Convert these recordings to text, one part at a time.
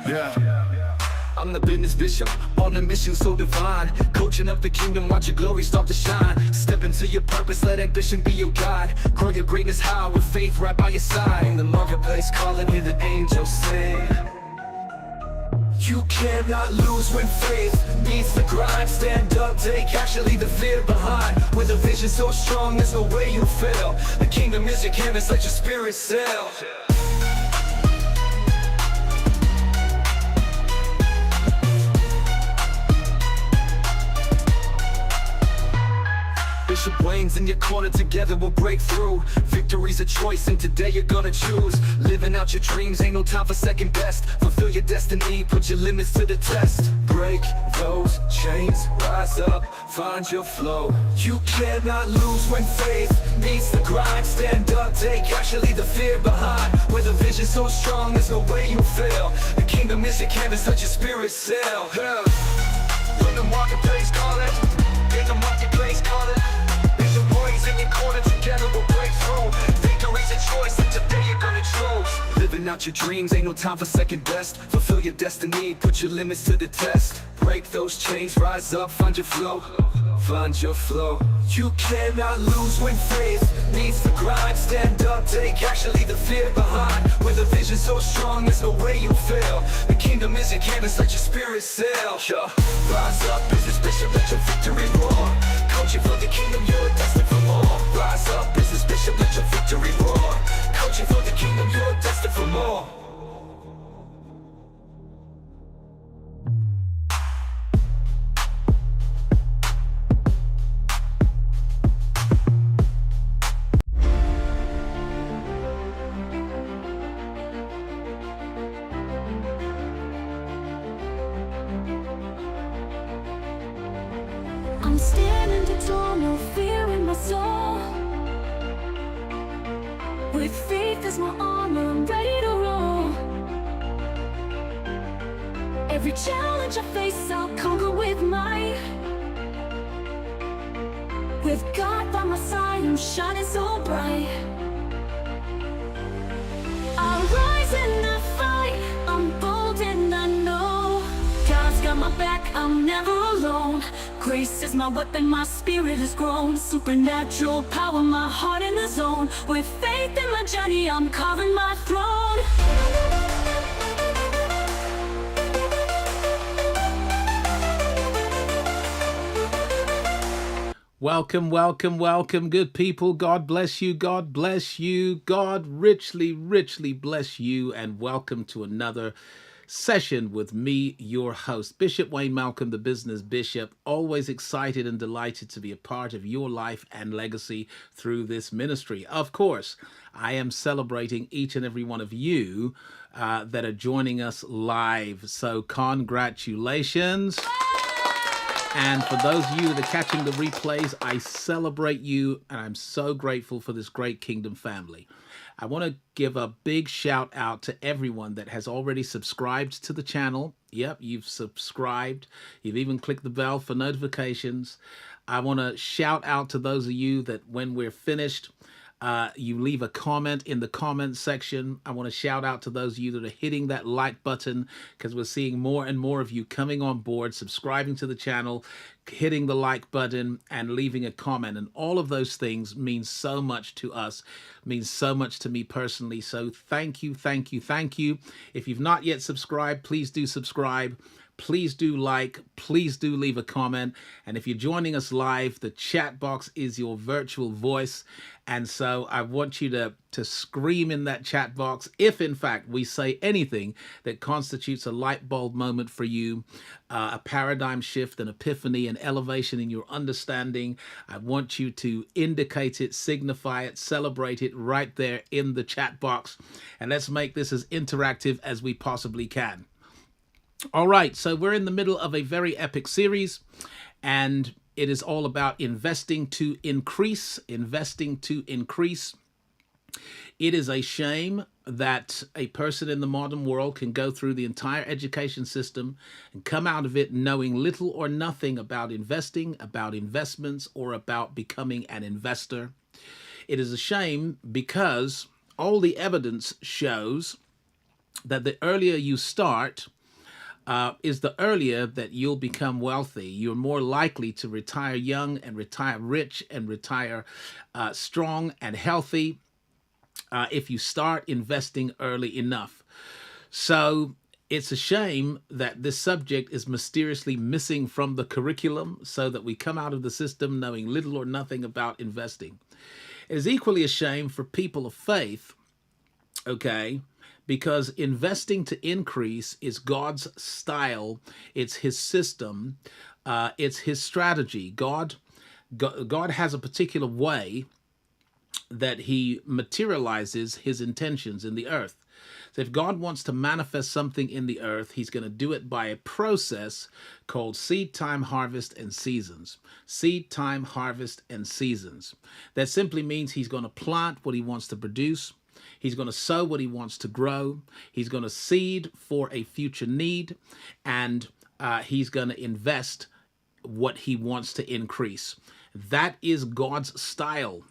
Yeah. I'm the business bishop, on a mission so divine. Coaching up the kingdom, watch your glory start to shine. Step into your purpose, let ambition be your guide. Grow your greatness high with faith right by your side. In the marketplace, calling, hear the angels sing. You cannot lose when faith meets the grind. Stand up, take action, leave the fear behind. With a vision so strong, there's no way you fail. The kingdom is your canvas, let your spirit sail. Bishop Wayne's in your corner, together we'll break through. Victory's a choice and today you're gonna choose. Living out your dreams, ain't no time for second best. Fulfill your destiny, put your limits to the test. Break those chains, rise up, find your flow. You cannot lose when faith meets the grind. Stand up, take action, leave the fear behind. With a vision so strong, there's no way you fail. The kingdom is your canvas, let your spirit sail. When the marketplace call it, in the marketplace call it. In your corner, together we'll break through. Victory's a choice, and today you're gonna choose. Living out your dreams, ain't no time for second best. Fulfill your destiny, put your limits to the test. Break those chains, rise up, find your flow. Find your flow. You cannot lose when faith meets the grind. Stand up, take action, leave the fear behind. With a vision so strong, there's no way you fail. The kingdom is your canvas, let your spirit sail. Rise up, business bishop, let your victory roar. Coaching for the kingdom, you're destined for more. Rise up, business bishop, let your victory roar. Coaching for the kingdom, you're destined for more. I'm standing tall, no fear in my soul. With faith as my armor, I'm ready to roll. Every challenge I face, I'll conquer with might. With God by my side, I'm shining so bright. I'll rise in the fight, I'm bold and I know God's got my back, I'm never alone. Grace is my weapon, my spirit has grown. Supernatural power, my heart in the zone. With faith in my journey, I'm carving my throne. Welcome, welcome, welcome, good people. God bless you. God bless you. God richly, richly bless you. And welcome to another session with me, your host, Bishop Wayne Malcolm, the business bishop. Always excited and delighted to be a part of your life and legacy through this ministry. Of course, I am celebrating each and every one of you that are joining us live. So congratulations. And for those of you that are catching the replays, I celebrate you and I'm so grateful for this great kingdom family. I want to give a big shout out to everyone that has already subscribed to the channel. Yep, you've subscribed. You've even clicked the bell for notifications. I want to shout out to those of you that when we're finished, you leave a comment in the comment section. I want to shout out to those of you that are hitting that like button, because we're seeing more and more of you coming on board, subscribing to the channel, hitting the like button and leaving a comment. And all of those things mean so much to us, means so much to me personally. So thank you, thank you, thank you. If you've not yet subscribed, please do subscribe. Please do like, please do leave a comment. And if you're joining us live, the chat box is your virtual voice. And so I want you to scream in that chat box if, in fact, we say anything that constitutes a light bulb moment for you, a paradigm shift, an epiphany, an elevation in your understanding. I want you to indicate it, signify it, celebrate it right there in the chat box. And let's make this as interactive as we possibly can. All right, so we're in the middle of a very epic series, and it is all about investing to increase, investing to increase. It is a shame that a person in the modern world can go through the entire education system and come out of it knowing little or nothing about investing, about investments, or about becoming an investor. It is a shame because all the evidence shows that the earlier you start, is the earlier that you'll become wealthy. You're more likely to retire young and retire rich and retire strong and healthy if you start investing early enough. So it's a shame that this subject is mysteriously missing from the curriculum so that we come out of the system knowing little or nothing about investing. It is equally a shame for people of faith, okay, because investing to increase is God's style, it's his system, it's his strategy. God has a particular way that he materializes his intentions in the earth. So if God wants to manifest something in the earth, he's going to do it by a process called seed time, harvest, and seasons. Seed time, harvest, and seasons. That simply means he's going to plant what he wants to produce. He's going to sow what he wants to grow. He's going to seed for a future need. And he's going to invest what he wants to increase. That is God's style.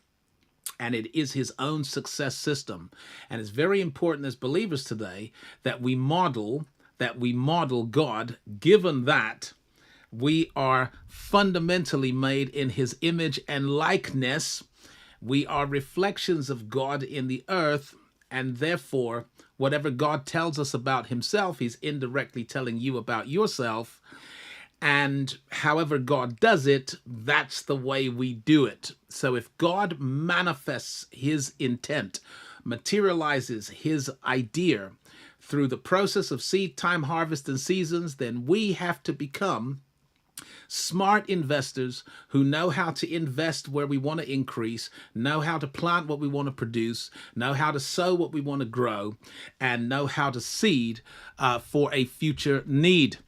And it is his own success system. And it's very important as believers today that we model God, given that we are fundamentally made in his image and likeness. We are reflections of God in the earth, and therefore, whatever God tells us about himself, he's indirectly telling you about yourself. And however God does it, that's the way we do it. So if God manifests his intent, materializes his idea through the process of seed time, harvest, and seasons, then we have to become smart investors who know how to invest where we want to increase, know how to plant what we want to produce, know how to sow what we want to grow, and know how to seed for a future need.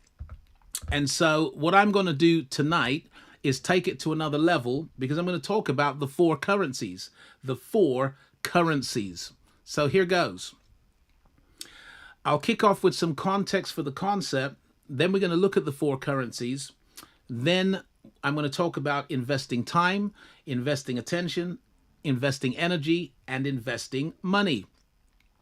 And so what I'm going to do tonight is take it to another level, because I'm going to talk about the four currencies. The four currencies. So here goes. I'll kick off with some context for the concept. Then we're going to look at the four currencies. Then I'm going to talk about investing time, investing attention, investing energy, and investing money.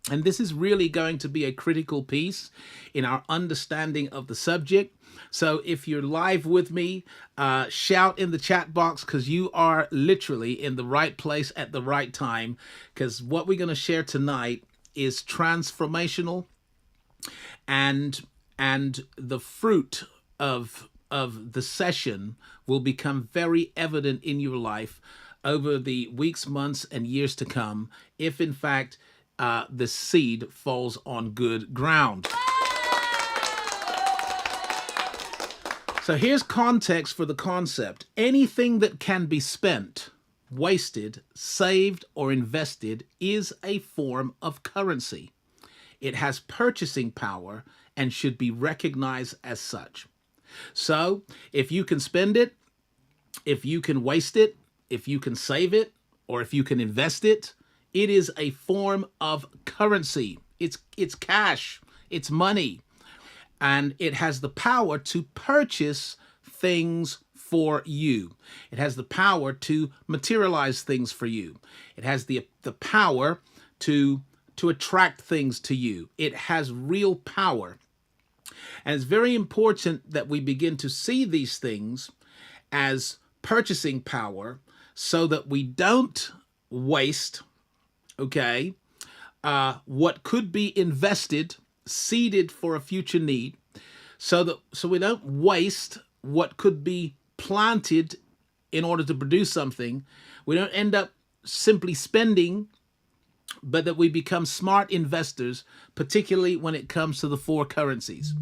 And this is really going to be a critical piece in our understanding of the subject. So if you're live with me, shout in the chat box, because you are literally in the right place at the right time, because what we're going to share tonight is transformational, and the fruit of the session will become very evident in your life over the weeks, months, and years to come, if in fact the seed falls on good ground. So here's context for the concept. Anything that can be spent, wasted, saved, or invested is a form of currency. It has purchasing power and should be recognized as such. So if you can spend it, if you can waste it, if you can save it, or if you can invest it, it is a form of currency. It's cash, it's money, and it has the power to purchase things for you. It has the power to materialize things for you. It has the power to attract things to you. It has real power. And it's very important that we begin to see these things as purchasing power so that we don't waste, okay, what could be invested, seeded for a future need, so we don't waste what could be planted in order to produce something. We don't end up simply spending, but that we become smart investors, particularly when it comes to the four currencies.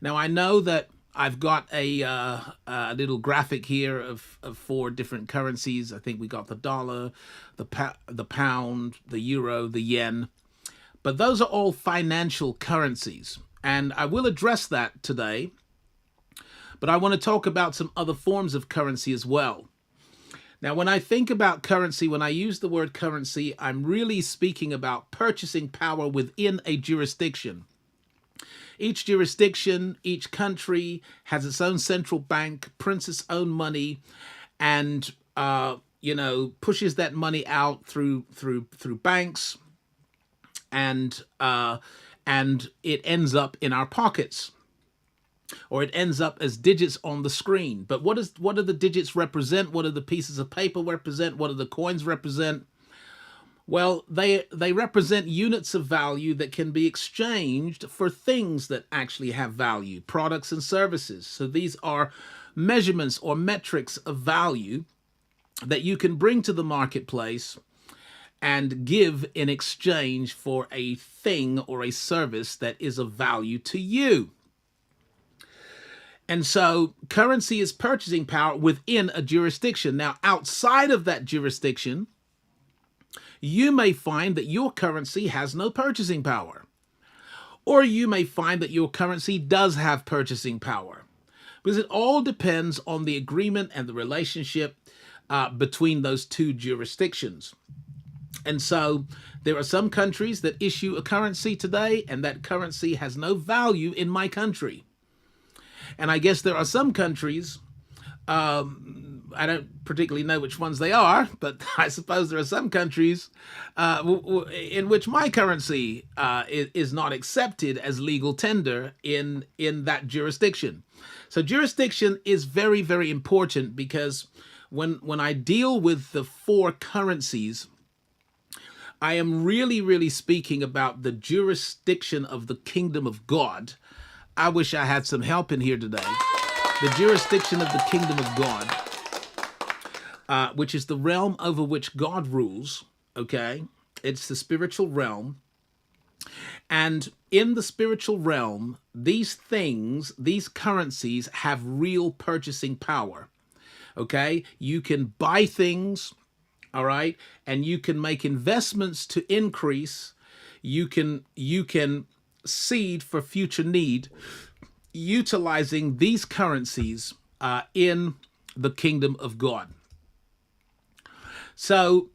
Now, I know that I've got a little graphic here of four different currencies. I think we got the dollar, the pound, the euro, the yen. But those are all financial currencies. And I will address that today. But I want to talk about some other forms of currency as well. Now, when I think about currency, when I use the word currency, I'm really speaking about purchasing power within a jurisdiction. Each jurisdiction, each country has its own central bank, prints its own money, and pushes that money out through banks, and and it ends up in our pockets, or it ends up as digits on the screen. But what do the digits represent? What do the pieces of paper represent? What do the coins represent? Well, they represent units of value that can be exchanged for things that actually have value, products and services. So these are measurements or metrics of value that you can bring to the marketplace and give in exchange for a thing or a service that is of value to you. And so currency is purchasing power within a jurisdiction. Now, outside of that jurisdiction, you may find that your currency has no purchasing power. Or you may find that your currency does have purchasing power. Because it all depends on the agreement and the relationship between those two jurisdictions. And so there are some countries that issue a currency today, and that currency has no value in my country. And I guess there are some countries, I don't particularly know which ones they are, but I suppose there are some countries in which my currency is not accepted as legal tender in that jurisdiction. So jurisdiction is very, very important, because when I deal with the four currencies, I am really, really speaking about the jurisdiction of the kingdom of God. I wish I had some help in here today. The jurisdiction of the kingdom of God, which is the realm over which God rules, okay? It's the spiritual realm. And in the spiritual realm, these things, these currencies have real purchasing power, okay? You can buy things, all right? And you can make investments to increase. You can seed for future need, utilizing these currencies in the kingdom of God. So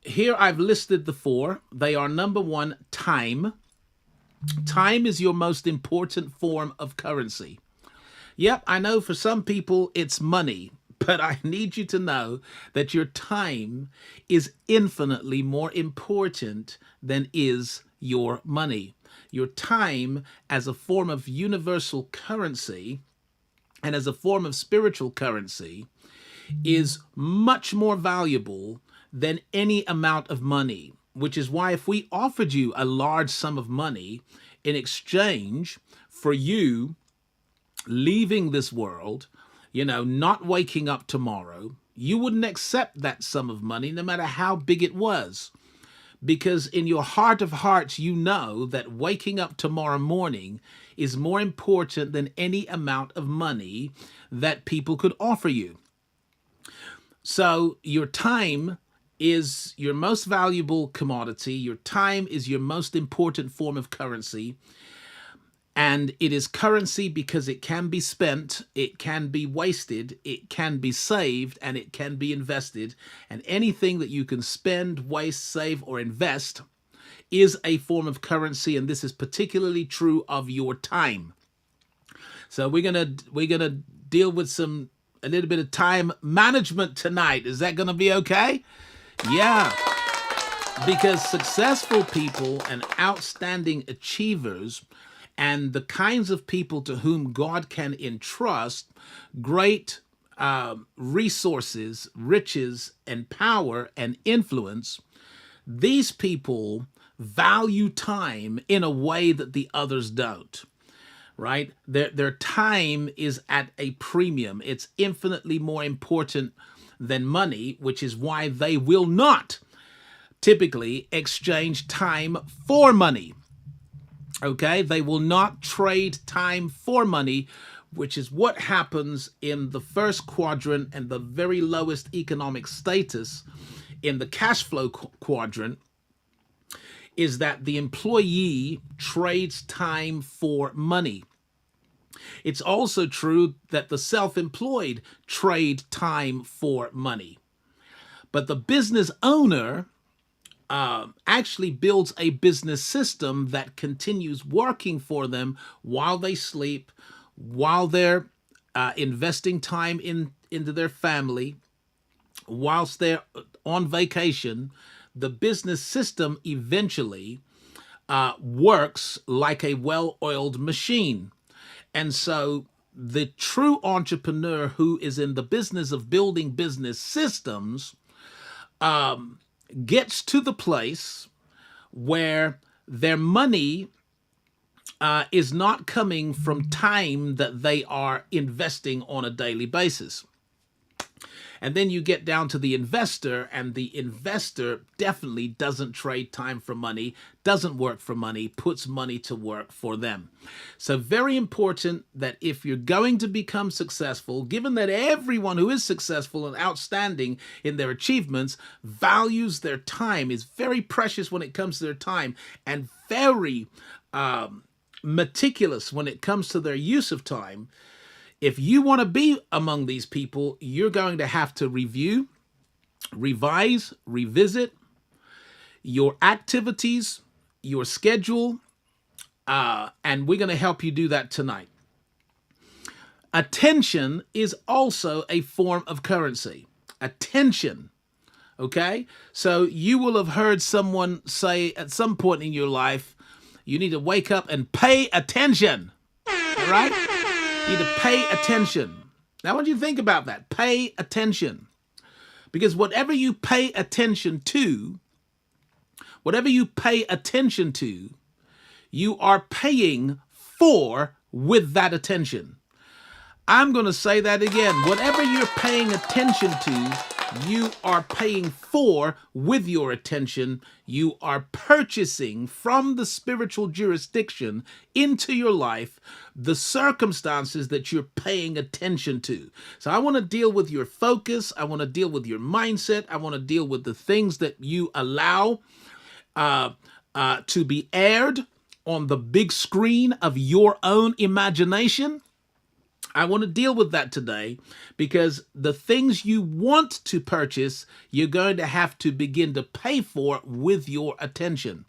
here I've listed the four. They are: number one, time. Time is your most important form of currency. Yep, I know for some people it's money, but I need you to know that your time is infinitely more important than is your money. Your time as a form of universal currency and as a form of spiritual currency is much more valuable than any amount of money, which is why if we offered you a large sum of money in exchange for you leaving this world, not waking up tomorrow, you wouldn't accept that sum of money no matter how big it was. Because in your heart of hearts, you know that waking up tomorrow morning is more important than any amount of money that people could offer you. So your time is your most valuable commodity. Your time is your most important form of currency. And it is currency because it can be spent, it can be wasted, it can be saved, and it can be invested. And anything that you can spend, waste, save, or invest is a form of currency, and this is particularly true of your time. So we're gonna deal with a little bit of time management tonight. Is that gonna be okay? Yeah. Because successful people and outstanding achievers and the kinds of people to whom God can entrust great resources, riches, and power and influence, these people value time in a way that the others don't, right? Their time is at a premium. It's infinitely more important than money, which is why they will not typically exchange time for money. Okay, they will not trade time for money, which is what happens in the first quadrant and the very lowest economic status in the cash flow quadrant, is that the employee trades time for money. It's also true that the self-employed trade time for money. But the business owner actually builds a business system that continues working for them while they sleep, while they're investing time into their family, whilst they're on vacation. The business system eventually works like a well-oiled machine. And so the true entrepreneur who is in the business of building business systems gets to the place where their money is not coming from time that they are investing on a daily basis. And then you get down to the investor, and the investor definitely doesn't trade time for money, doesn't work for money, puts money to work for them. So very important that if you're going to become successful, given that everyone who is successful and outstanding in their achievements values their time, is very precious when it comes to their time, and very meticulous when it comes to their use of time. If you want to be among these people, you're going to have to review, revise, revisit your activities, your schedule, and we're going to help you do that tonight. Attention is also a form of currency. Attention. Okay? So you will have heard someone say at some point in your life, you need to wake up and pay attention. All right? You need to pay attention. Now, I want you to think about that. Pay attention. Because whatever you pay attention to, you are paying for with that attention. I'm going to say that again. Whatever you're paying attention to, you are paying for with your attention. You are purchasing from the spiritual jurisdiction into your life the circumstances that you're paying attention to. So I want to deal with your focus. I want to deal with your mindset. I want to deal with the things that you allow to be aired on the big screen of your own imagination. I want to deal with that today, because the things you want to purchase, you're going to have to begin to pay for with your attention.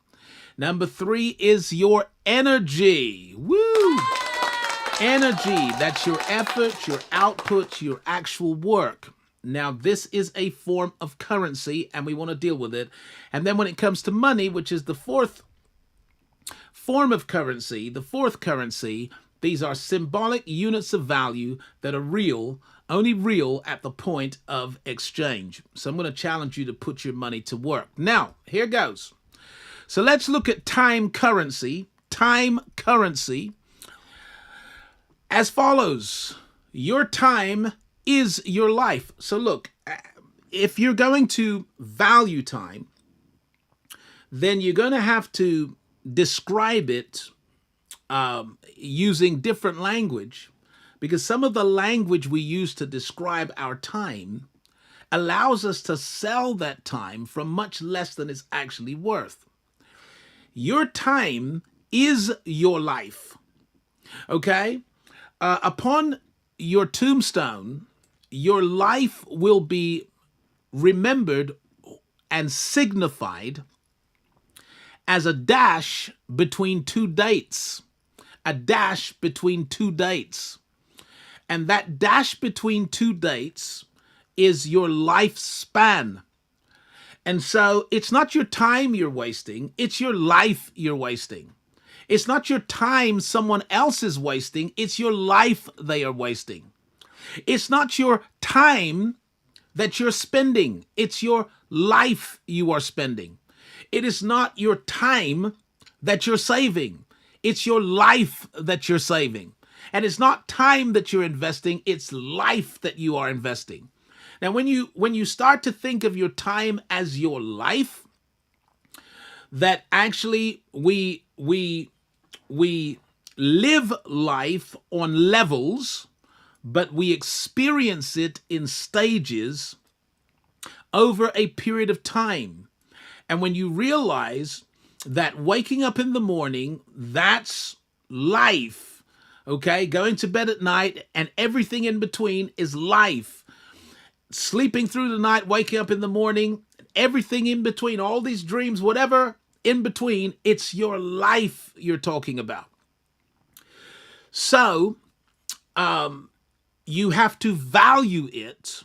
Number 3 is your energy. Woo! Energy, that's your effort, your output, your actual work. Now, this is a form of currency, and we want to deal with it. And then when it comes to money, which is the fourth form of currency, the fourth currency, these are symbolic units of value that are real, only real at the point of exchange. So I'm going to challenge you to put your money to work. Now, here goes. So let's look at time currency. Time currency as follows. Your time is your life. So look, if you're going to value time, then you're going to have to describe it using different language, because some of the language we use to describe our time allows us to sell that time for much less than it's actually worth. Your time is your life. Okay? Upon your tombstone, your life will be remembered and signified as a dash between two dates. A dash between two dates. And that dash between two dates is your lifespan. And so it's not your time you're wasting, it's your life you're wasting. It's not your time someone else is wasting, it's your life they are wasting. It's not your time that you're spending, it's your life you are spending. It is not your time that you're saving, it's your life that you're saving. And it's not time that you're investing, it's life that you are investing. Now, when you start to think of your time as your life, that actually we live life on levels, but we experience it in stages over a period of time. And when you realize that waking up in the morning, that's life, okay? Going to bed at night and everything in between is life. Sleeping through the night, waking up in the morning, everything in between, all these dreams, whatever in between, it's your life you're talking about. So, you have to value it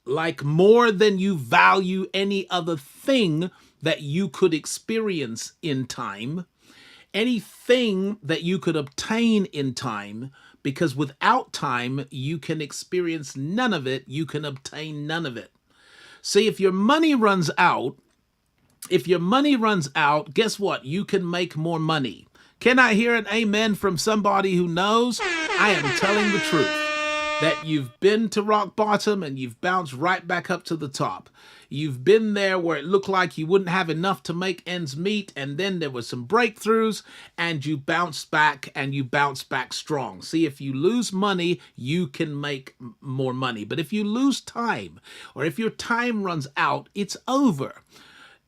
like more than you value any other thing that you could experience in time. anything that you could obtain in time, because without time, you can experience none of it. You can obtain none of it. See, if your money runs out, guess what? You can make more money. Can I hear an amen from somebody who knows? I am telling the truth. That you've been to rock bottom and you've bounced right back up to the top. You've been there where it looked like you wouldn't have enough to make ends meet, and then there were some breakthroughs, and you bounced back, and you bounced back strong. See, if you lose money, you can make more money. But if you lose time, or if your time runs out, it's over.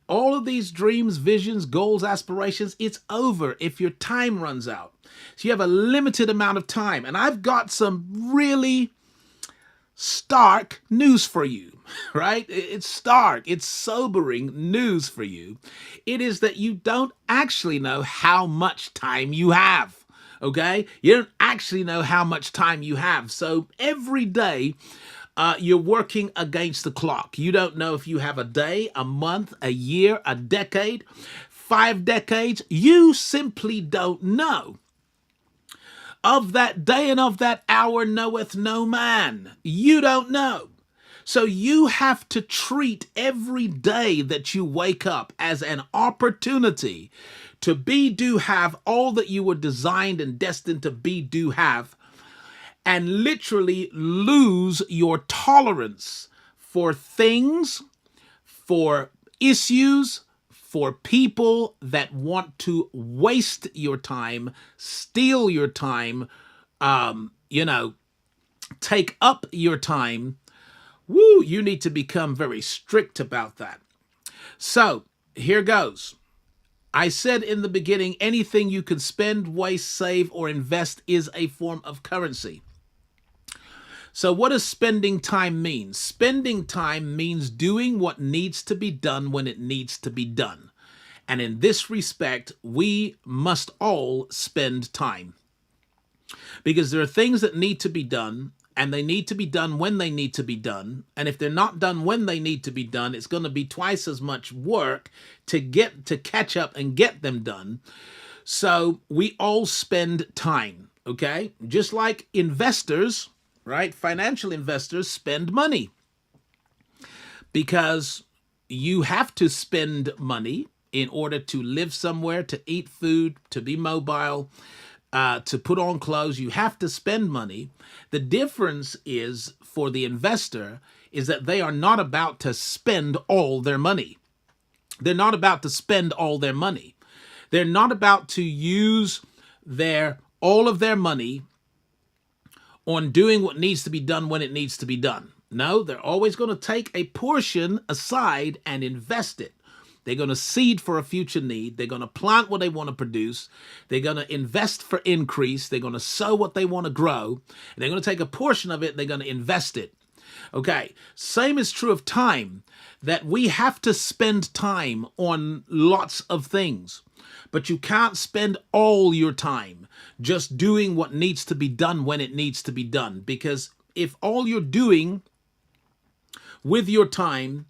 All of these dreams, visions, goals, aspirations, it's over if your time runs out. So you have a limited amount of time. And I've got some really stark news for you, right? It's stark, it's sobering news for you. It is that you don't actually know how much time you have, okay? You don't actually know how much time you have. So every day, you're working against the clock. You don't know if you have a day, a month, a year, a decade, 5 decades. You simply don't know. Of that day and of that hour knoweth no man. You don't know. So you have to treat every day that you wake up as an opportunity to be, do, have all that you were designed and destined to be, do, have, and literally lose your tolerance for things, for issues, for people that want to waste your time, steal your time, take up your time. Woo, you need to become very strict about that. So here goes. I said in the beginning, anything you can spend, waste, save, or invest is a form of currency. So what does spending time mean? Spending time means doing what needs to be done when it needs to be done. And in this respect, we must all spend time. Because there are things that need to be done, and they need to be done when they need to be done. And if they're not done when they need to be done, it's going to be twice as much work to catch up and get them done. So we all spend time, okay? Just like investors, right? Financial investors spend money because you have to spend money in order to live somewhere, to eat food, to be mobile, to put on clothes. You have to spend money. The difference is for the investor is that they are not about to spend all their money. They're not about to spend all their money. They're not about to use all of their money on doing what needs to be done when it needs to be done. No, they're always going to take a portion aside and invest it. They're going to seed for a future need. They're going to plant what they want to produce. They're going to invest for increase. They're going to sow what they want to grow. And they're going to take a portion of it and they're going to invest it. Okay, same is true of time, that we have to spend time on lots of things. But you can't spend all your time just doing what needs to be done when it needs to be done. Because if all you're doing with your time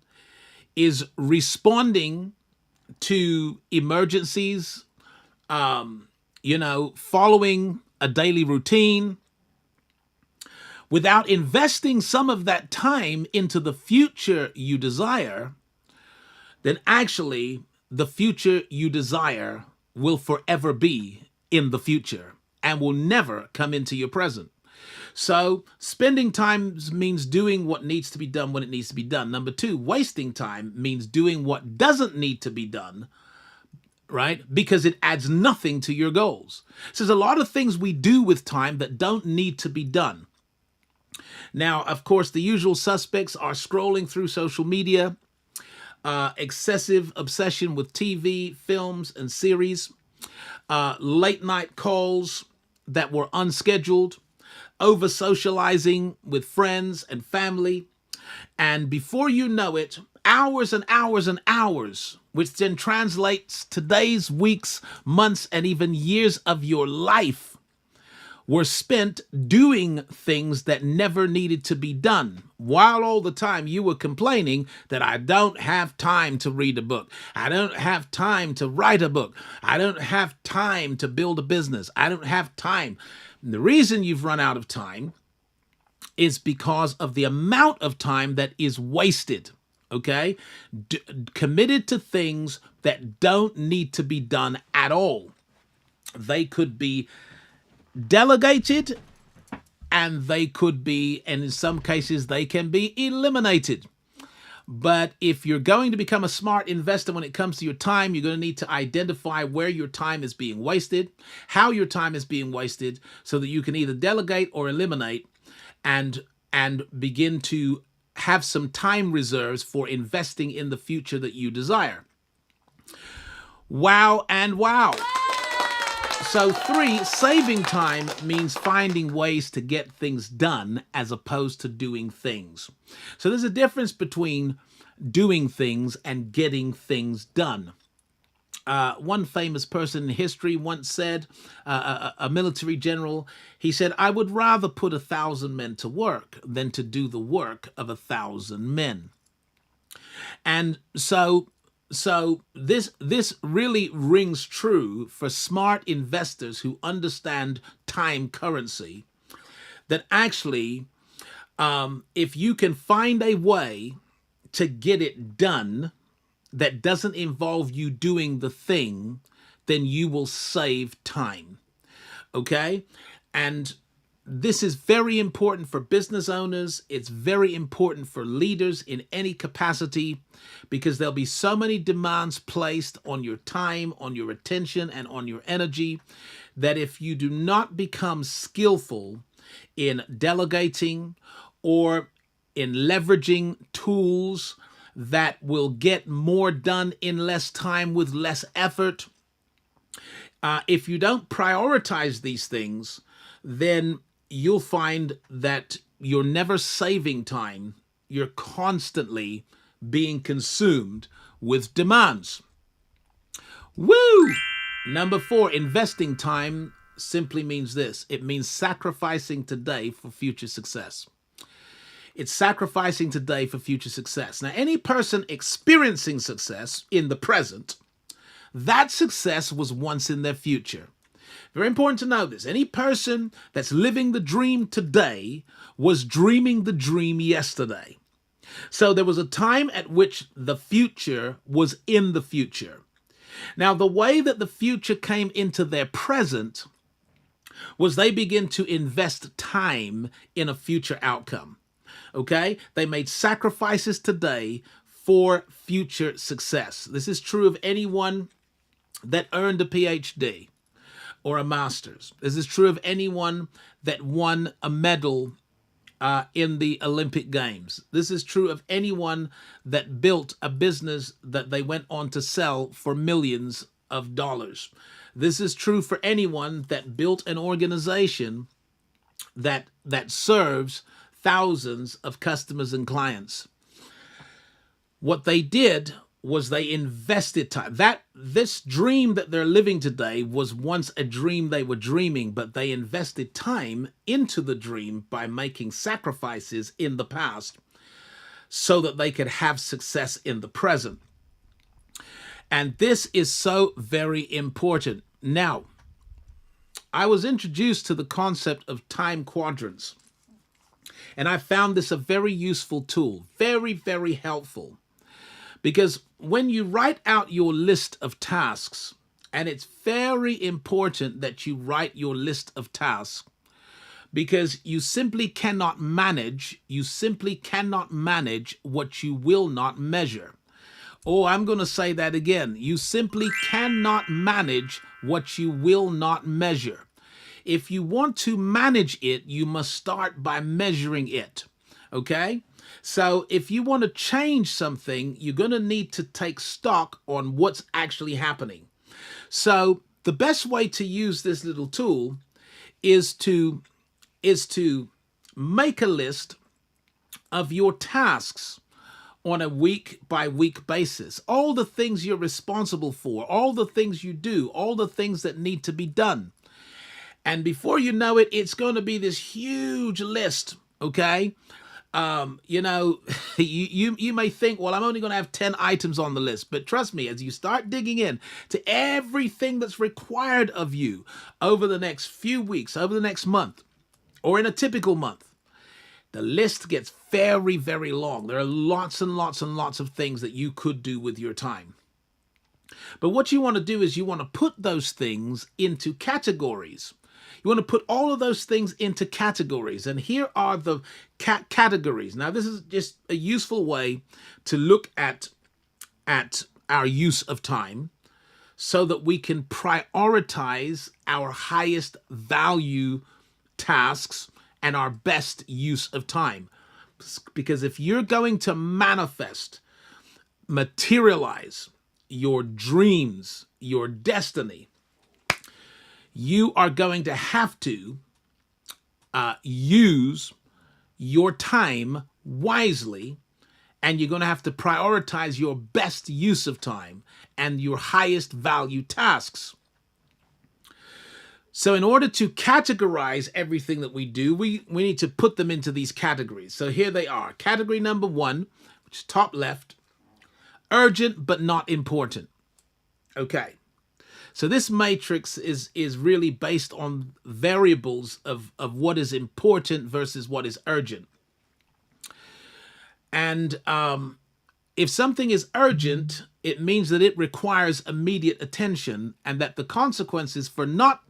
is responding to emergencies, following a daily routine, without investing some of that time into the future you desire, then actually the future you desire will forever be in the future and will never come into your present. So spending time means doing what needs to be done when it needs to be done. Number 2, wasting time means doing what doesn't need to be done, right? Because it adds nothing to your goals. So there's a lot of things we do with time that don't need to be done. Now, of course, the usual suspects are scrolling through social media, excessive obsession with TV, films, and series, late night calls that were unscheduled, over socializing with friends and family. And before you know it, hours and hours and hours, which then translates to days, weeks, months, and even years of your life, were spent doing things that never needed to be done, while all the time you were complaining that I don't have time to read a book. I don't have time to write a book. I don't have time to build a business. I don't have time. And the reason you've run out of time is because of the amount of time that is wasted, okay? Committed to things that don't need to be done at all. They could be delegated, and they could be, and in some cases, they can be eliminated. But if you're going to become a smart investor when it comes to your time, you're going to need to identify where your time is being wasted, how your time is being wasted, so that you can either delegate or eliminate, and begin to have some time reserves for investing in the future that you desire. Wow and wow. So 3, saving time means finding ways to get things done as opposed to doing things. So there's a difference between doing things and getting things done. One famous person in history once said, a military general, he said, I would rather put 1,000 men to work than to do the work of 1,000 men. And so this really rings true for smart investors who understand time currency, that actually, if you can find a way to get it done that doesn't involve you doing the thing, then you will save time. Okay? And this is very important for business owners. It's very important for leaders in any capacity, because there'll be so many demands placed on your time, on your attention, and on your energy, that if you do not become skillful in delegating or in leveraging tools that will get more done in less time with less effort, if you don't prioritize these things, then you'll find that you're never saving time. You're constantly being consumed with demands. Woo! Number 4, investing time simply means this. It means sacrificing today for future success. It's sacrificing today for future success. Now, any person experiencing success in the present, that success was once in their future. Very important to know this. Any person that's living the dream today was dreaming the dream yesterday. So there was a time at which the future was in the future. Now, the way that the future came into their present was they began to invest time in a future outcome. Okay? They made sacrifices today for future success. This is true of anyone that earned a PhD or a master's. This is true of anyone that won a medal in the Olympic Games. This is true of anyone that built a business that they went on to sell for millions of dollars. This is true for anyone that built an organization that serves thousands of customers and clients. What they did was they invested time. This dream that they're living today was once a dream they were dreaming, but they invested time into the dream by making sacrifices in the past so that they could have success in the present. And this is so very important. Now, I was introduced to the concept of time quadrants, and I found this a very useful tool, very, very helpful. Because when you write out your list of tasks, and it's very important that you write your list of tasks, because you simply cannot manage what you will not measure. Oh, I'm going to say that again. You simply cannot manage what you will not measure. If you want to manage it, you must start by measuring it. Okay? So if you want to change something, you're going to need to take stock on what's actually happening. So the best way to use this little tool is to make a list of your tasks on a week-by-week basis. All the things you're responsible for, all the things you do, all the things that need to be done. And before you know it, it's going to be this huge list, okay? You know, you may think, well, I'm only going to have 10 items on the list. But trust me, as you start digging in to everything that's required of you over the next few weeks, over the next month, or in a typical month, the list gets very, very long. There are lots and lots and lots of things that you could do with your time. But what you want to do is you want to put those things into categories. You want to put all of those things into categories. And here are the categories. Now, this is just a useful way to look at our use of time so that we can prioritize our highest value tasks and our best use of time. Because if you're going to materialize your dreams, your destiny, you are going to have to use your time wisely, and you're going to have to prioritize your best use of time and your highest value tasks. So in order to categorize everything that we do, we need to put them into these categories. So here they are. Category number 1, which is top left, urgent but not important. Okay. So this matrix is really based on variables of what is important versus what is urgent. And if something is urgent, it means that it requires immediate attention, and that the consequences for not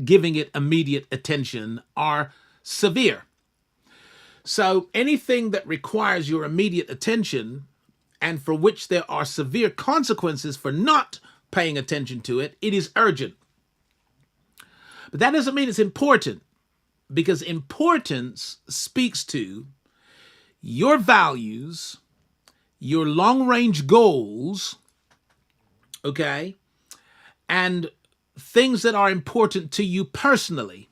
giving it immediate attention are severe. So anything that requires your immediate attention and for which there are severe consequences for not paying attention to it, it is urgent. But that doesn't mean it's important, because importance speaks to your values, your long-range goals, okay, and things that are important to you personally.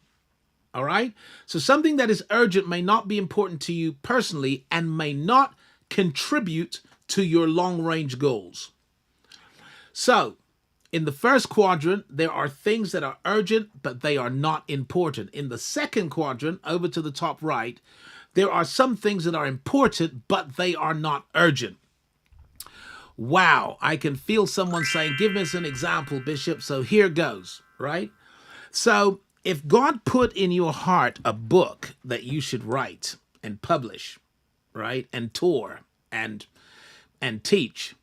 All right? So something that is urgent may not be important to you personally and may not contribute to your long-range goals. So, in the first quadrant, there are things that are urgent, but they are not important. In the second quadrant, over to the top right, there are some things that are important, but they are not urgent. Wow, I can feel someone saying, give us an example, Bishop. So here goes, right? So if God put in your heart a book that you should write and publish, right, and tour and teach,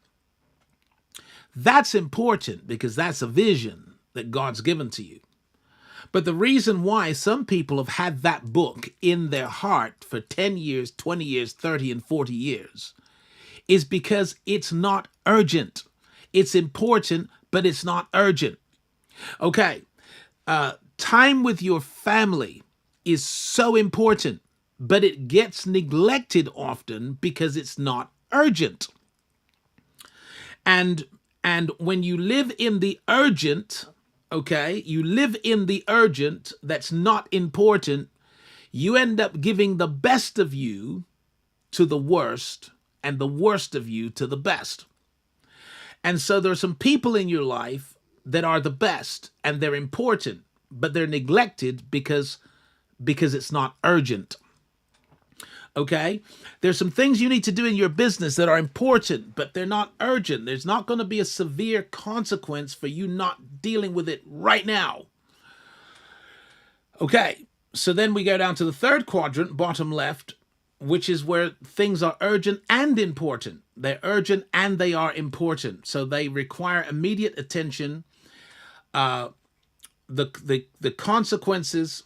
that's important because that's a vision that God's given to you. But the reason why some people have had that book in their heart for 10 years, 20 years, 30 and 40 years is because it's not urgent. It's important, but it's not urgent. Okay, time with your family is so important, but it gets neglected often because it's not urgent. And when you live in the urgent, okay, you live in the urgent that's not important, you end up giving the best of you to the worst and the worst of you to the best. And so there are some people in your life that are the best and they're important, but they're neglected because it's not urgent. Okay? There's some things you need to do in your business that are important, but they're not urgent. There's not going to be a severe consequence for you not dealing with it right now. Okay, so then we go down to the third quadrant, bottom left, which is where things are urgent and important. They're urgent and they are important. So they require immediate attention. The consequences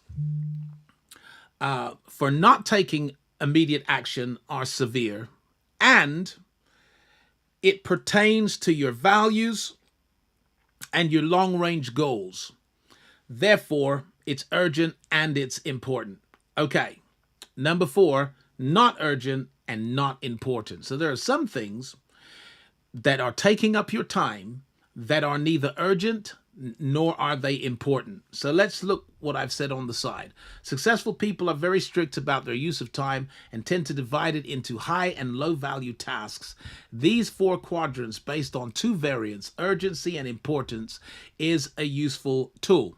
for not taking immediate action are severe, and it pertains to your values and your long-range goals. Therefore, it's urgent and it's important. Okay, number 4, not urgent and not important. So there are some things that are taking up your time that are neither urgent nor are they important. So let's look what I've said on the side. Successful people are very strict about their use of time and tend to divide it into high and low value tasks. These 4 quadrants based on 2 variants, urgency and importance, is a useful tool.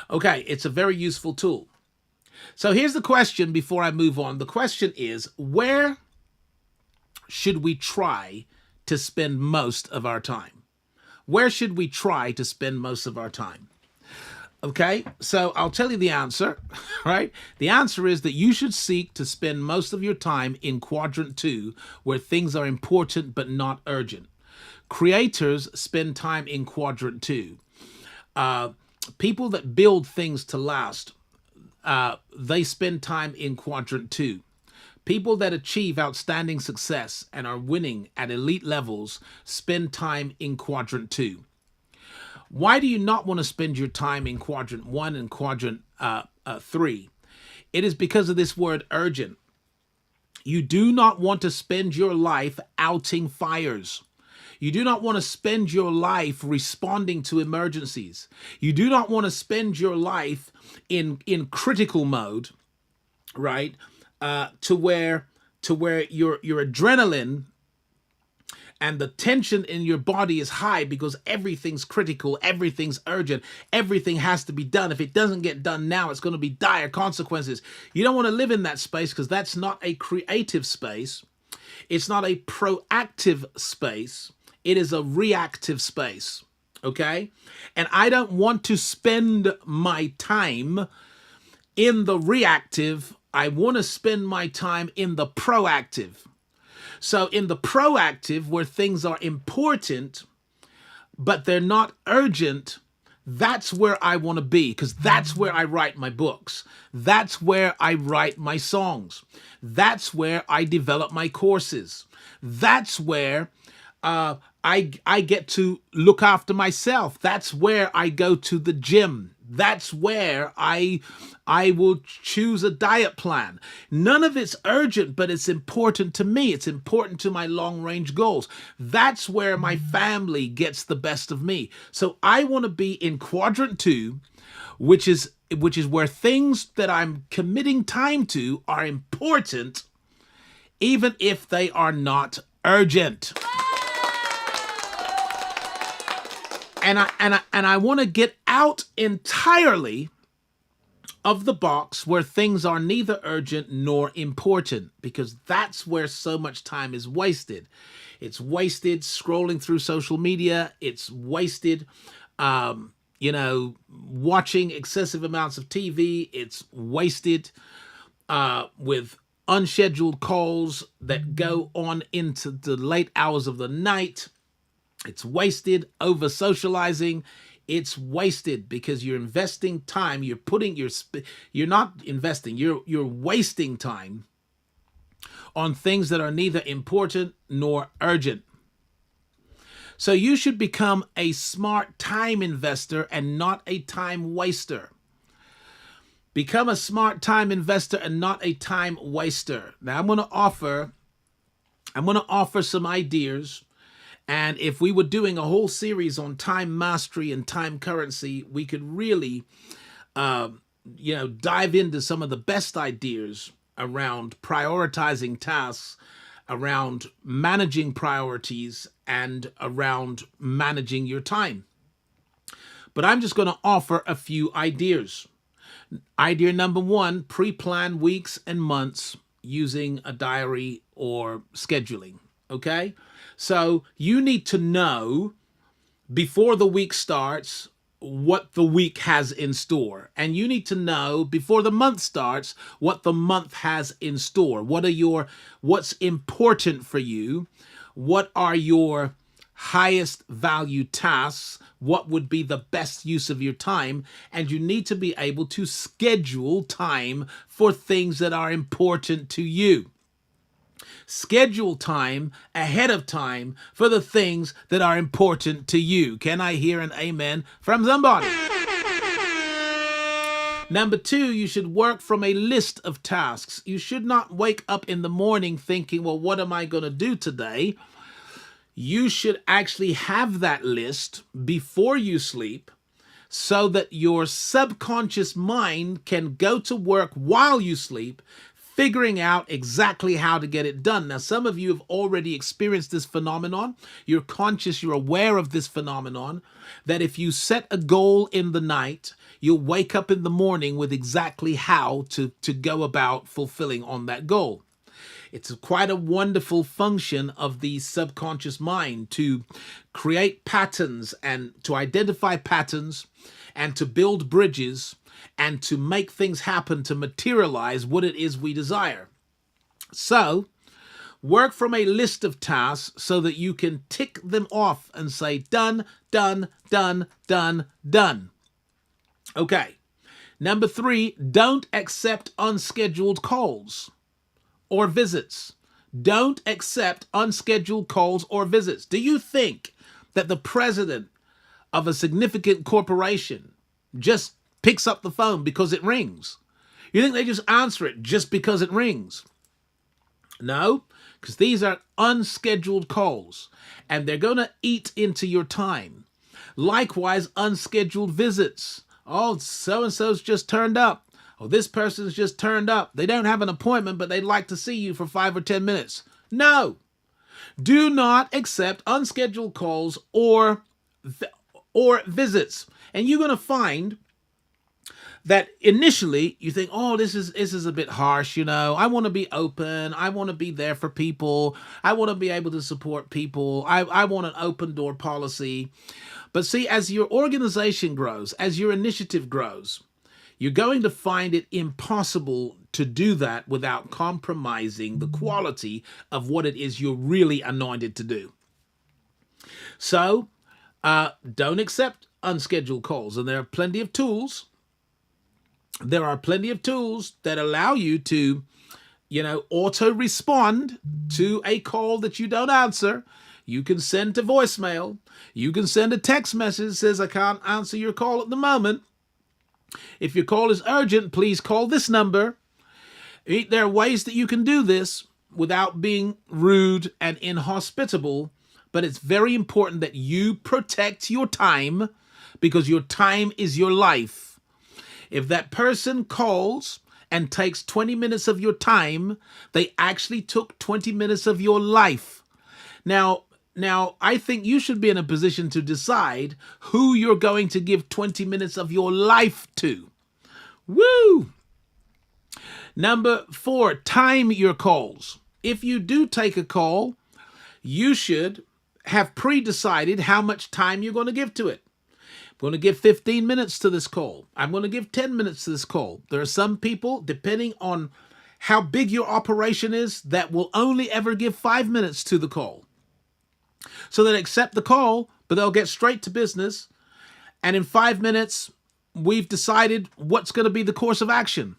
Okay, it's a very useful tool. So here's the question before I move on. The question is, where should we try to spend most of our time? Where should we try to spend most of our time? Okay, so I'll tell you the answer, right? The answer is that you should seek to spend most of your time in quadrant 2, where things are important but not urgent. Creators spend time in quadrant 2. People that build things to last, they spend time in quadrant 2. People that achieve outstanding success and are winning at elite levels spend time in quadrant 2. Why do you not want to spend your time in quadrant 1 and quadrant 3? It is because of this word urgent. You do not want to spend your life outing fires. You do not want to spend your life responding to emergencies. You do not want to spend your life in critical mode, right? To where your adrenaline and the tension in your body is high because everything's critical, everything's urgent, everything has to be done. If it doesn't get done now, it's going to be dire consequences. You don't want to live in that space because that's not a creative space. It's not a proactive space. It is a reactive space, okay? And I don't want to spend my time in the reactive. I want to spend my time in the proactive. So in the proactive, where things are important, but they're not urgent, that's where I want to be, because that's where I write my books. That's where I write my songs. That's where I develop my courses. That's where I get to look after myself. That's where I go to the gym. That's where I will choose a diet plan. None of it's urgent, but it's important to me. It's important to my long-range goals. That's where my family gets the best of me. So I want to be in quadrant 2, which is where things that I'm committing time to are important, even if they are not urgent. And I want to get out entirely of the box where things are neither urgent nor important, because that's where so much time is wasted. It's wasted scrolling through social media. It's wasted, watching excessive amounts of TV. It's wasted with unscheduled calls that go on into the late hours of the night. It's wasted over socializing. It's wasted because you're investing time. You're not investing. You're wasting time on things that are neither important nor urgent. So you should become a smart time investor and not a time waster. Become a smart time investor and not a time waster. Now I'm going to offer some ideas. And if we were doing a whole series on time mastery and time currency, we could really, dive into some of the best ideas around prioritizing tasks, around managing priorities, and around managing your time. But I'm just going to offer a few ideas. Idea number 1, pre-plan weeks and months using a diary or scheduling, okay? So you need to know before the week starts what the week has in store. And you need to know before the month starts what the month has in store. What's important for you? What are your highest value tasks? What would be the best use of your time? And you need to be able to schedule time for things that are important to you. Schedule time ahead of time for the things that are important to you. Can I hear an amen from somebody? Number 2, you should work from a list of tasks. You should not wake up in the morning thinking, well, what am I going to do today? You should actually have that list before you sleep so that your subconscious mind can go to work while you sleep, figuring out exactly how to get it done. Now, some of you have already experienced this phenomenon. You're conscious, you're aware of this phenomenon, that if you set a goal in the night, you'll wake up in the morning with exactly how to go about fulfilling on that goal. It's quite a wonderful function of the subconscious mind to create patterns and to identify patterns and to build bridges and to make things happen to materialize what it is we desire. So, work from a list of tasks so that you can tick them off and say, done, done, done, done, done. Okay. Number 3, don't accept unscheduled calls or visits. Don't accept unscheduled calls or visits. Do you think that the president of a significant corporation just picks up the phone because it rings? You think they just answer it just because it rings? No, because these are unscheduled calls and they're going to eat into your time. Likewise, unscheduled visits. Oh, so-and-so's just turned up. Oh, this person's just turned up. They don't have an appointment, but they'd like to see you for 5 or 10 minutes. No, do not accept unscheduled calls or visits. And you're going to find that initially you think, oh, this is a bit harsh, you know. I want to be open. I want to be there for people. I want to be able to support people. I want an open door policy. But see, as your organization grows, as your initiative grows, you're going to find it impossible to do that without compromising the quality of what it is you're really anointed to do. So don't accept unscheduled calls. And there are plenty of tools. There are plenty of tools that allow you to, auto respond to a call that you don't answer. You can send to voicemail. You can send a text message that says, I can't answer your call at the moment. If your call is urgent, please call this number. There are ways that you can do this without being rude and inhospitable, but it's very important that you protect your time because your time is your life. If that person calls and takes 20 minutes of your time, they actually took 20 minutes of your life. Now, I think you should be in a position to decide who you're going to give 20 minutes of your life to. Woo! Number 4, time your calls. If you do take a call, you should have pre-decided how much time you're going to give to it. I'm going to give 15 minutes to this call. I'm going to give 10 minutes to this call. There are some people, depending on how big your operation is, that will only ever give 5 minutes to the call. So they'll accept the call, but they'll get straight to business. And in 5 minutes, we've decided what's going to be the course of action.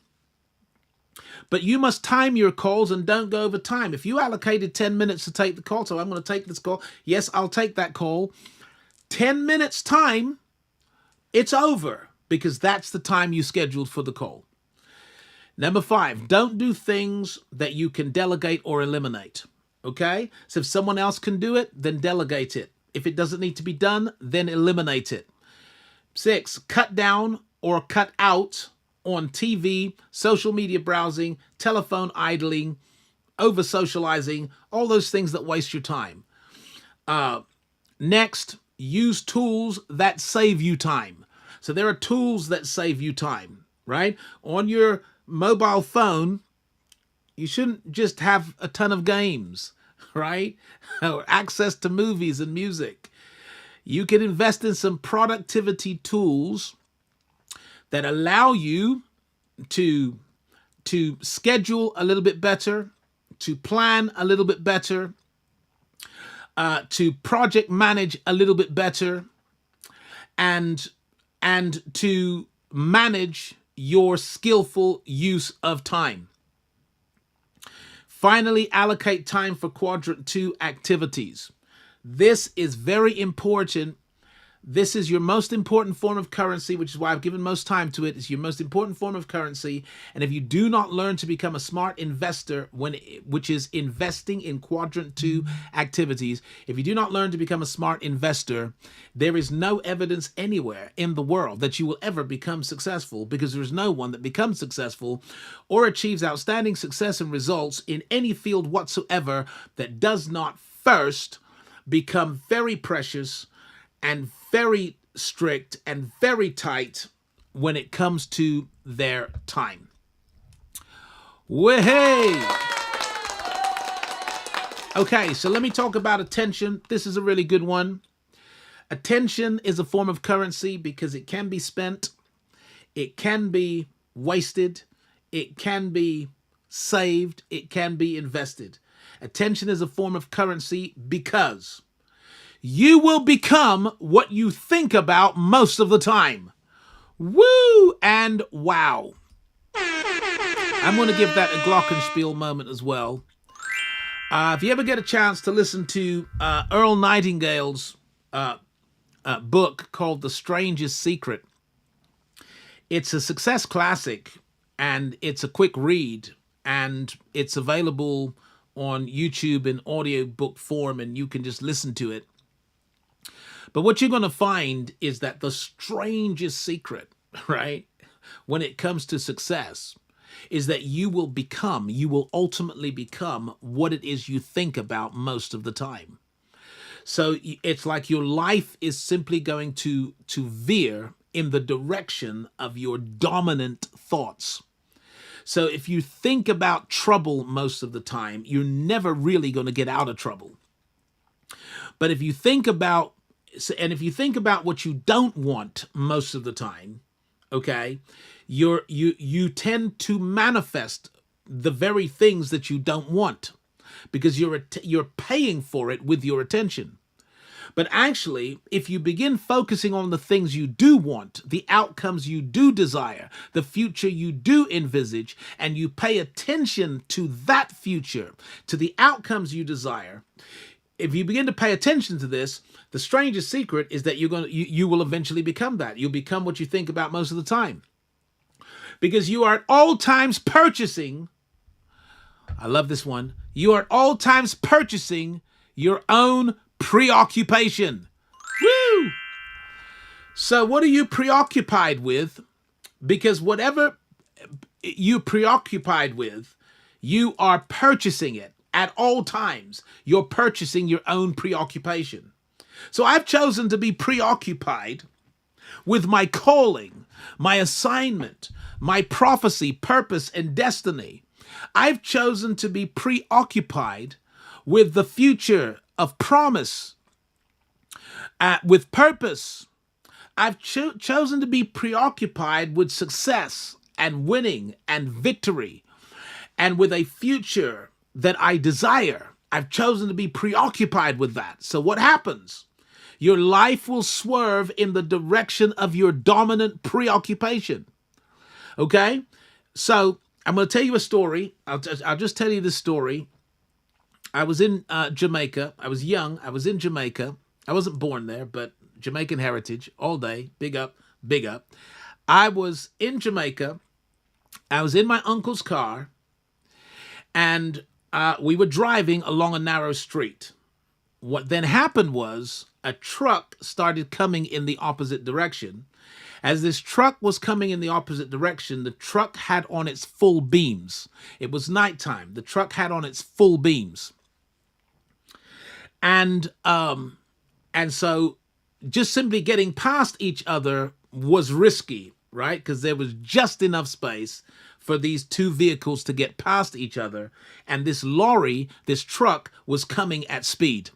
But you must time your calls and don't go over time. If you allocated 10 minutes to take the call, so I'm going to take this call. Yes, I'll take that call. 10 minutes time, it's over because that's the time you scheduled for the call. Number 5, don't do things that you can delegate or eliminate. Okay? So if someone else can do it, then delegate it. If it doesn't need to be done, then eliminate it. 6, cut down or cut out on TV, social media browsing, telephone idling, over socializing, all those things that waste your time. Next, use tools that save you time. So there are tools that save you time, right? On your mobile phone, you shouldn't just have a ton of games, right? Or access to movies and music. You can invest in some productivity tools that allow you to schedule a little bit better, to plan a little bit better, to project manage a little bit better, and to manage your skillful use of time. Finally, allocate time for quadrant 2 activities. This is very important This is your most important form of currency, which is why I've given most time to it. It's your most important form of currency. And if you do not learn to become a smart investor, which is investing in quadrant 2 activities, if you do not learn to become a smart investor, there is no evidence anywhere in the world that you will ever become successful, because there is no one that becomes successful or achieves outstanding success and results in any field whatsoever that does not first become very precious and very strict and very tight when it comes to their time. Way! Okay, so let me talk about attention. This is a really good one. Attention is a form of currency because it can be spent, it can be wasted, it can be saved, it can be invested. Attention is a form of currency because you will become what you think about most of the time. Woo and wow. I'm going to give that a glockenspiel moment as well. If you ever get a chance to listen to Earl Nightingale's book called The Strangest Secret, it's a success classic and it's a quick read and it's available on YouTube in audiobook form and you can just listen to it. But what you're going to find is that the strangest secret, right, when it comes to success, is that you will ultimately become what it is you think about most of the time. So it's like your life is simply going to veer in the direction of your dominant thoughts. So if you think about trouble most of the time, you're never really going to get out of trouble. But if you think about what you don't want most of the time, okay, you tend to manifest the very things that you don't want because you're paying for it with your attention. But actually, if you begin focusing on the things you do want, the outcomes you do desire, the future you do envisage, and you pay attention to that future, to the outcomes you desire, if you begin to pay attention to this, the strangest secret is that you will eventually become that. You'll become what you think about most of the time. Because you are at all times purchasing, I love this one, you are at all times purchasing your own preoccupation. Woo! So what are you preoccupied with? Because whatever you're preoccupied with, you are purchasing it. At all times, you're purchasing your own preoccupation. So I've chosen to be preoccupied with my calling, my assignment, my prophecy, purpose, and destiny. I've chosen to be preoccupied with the future of promise, with purpose. I've chosen to be preoccupied with success and winning and victory and with a future that I desire. I've chosen to be preoccupied with that. So what happens? Your life will swerve in the direction of your dominant preoccupation. Okay? So I'm going to tell you a story. I'll just tell you this story. I was in Jamaica. I was young. I was in Jamaica. I wasn't born there, but Jamaican heritage all day. Big up, big up. I was in Jamaica. I was in my uncle's car, and we were driving along a narrow street. What then happened was a truck started coming in the opposite direction. As this truck was coming in the opposite direction, the truck had on its full beams. It was nighttime. The truck had on its full beams. And so just simply getting past each other was risky, right? Because there was just enough space for these two vehicles to get past each other. And this lorry, this truck, was coming at speed.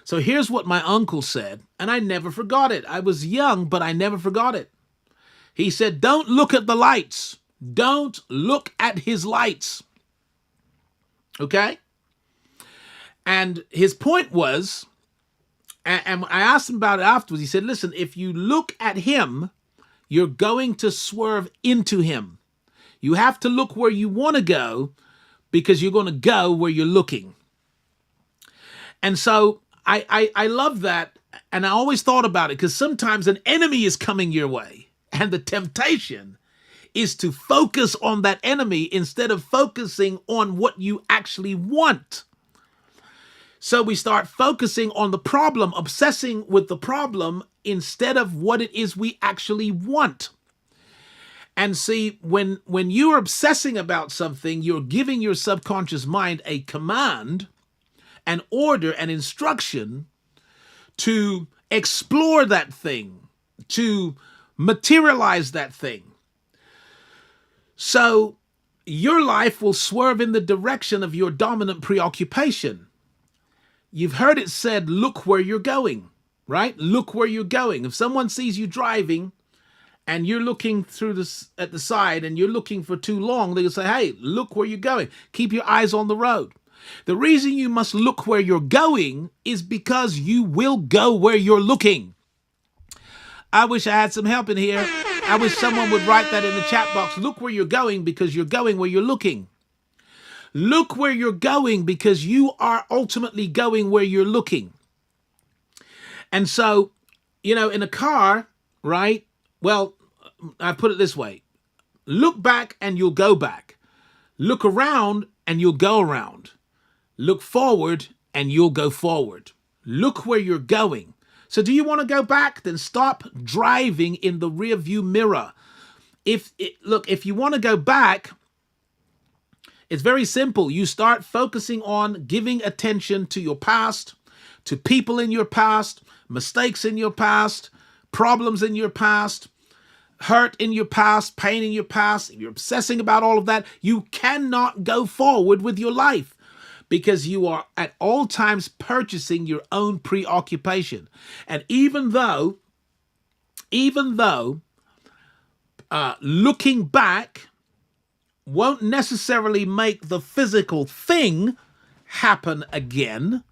So here's what my uncle said, and I never forgot it. I was young, but I never forgot it. He said, "Don't look at the lights. Don't look at his lights." Okay? And his point was, and I asked him about it afterwards, he said, listen, if you look at him, you're going to swerve into him. You have to look where you want to go because you're going to go where you're looking. And so I love that. And I always thought about it because sometimes an enemy is coming your way. And the temptation is to focus on that enemy instead of focusing on what you actually want. So we start focusing on the problem, obsessing with the problem instead of what it is we actually want. And see, when you're obsessing about something, you're giving your subconscious mind a command, an order, an instruction to explore that thing, to materialize that thing. So your life will swerve in the direction of your dominant preoccupation. You've heard it said, look where you're going, right? Look where you're going. If someone sees you driving and you're looking through this at the side and you're looking for too long, they'll say, hey, look where you're going. Keep your eyes on the road. The reason you must look where you're going is because you will go where you're looking. I wish I had some help in here. I wish someone would write that in the chat box. Look where you're going because you're going where you're looking. Look where you're going because you are ultimately going where you're looking. And so, in a car, right? Well, I put it this way. Look back and you'll go back. Look around and you'll go around. Look forward and you'll go forward. Look where you're going. So do you want to go back? Then stop driving in the rearview mirror. If you want to go back, it's very simple. You start focusing on giving attention to your past, to people in your past, mistakes in your past, problems in your past, hurt in your past, pain in your past. If you're obsessing about all of that, you cannot go forward with your life because you are at all times purchasing your own preoccupation. And even though looking back won't necessarily make the physical thing happen again,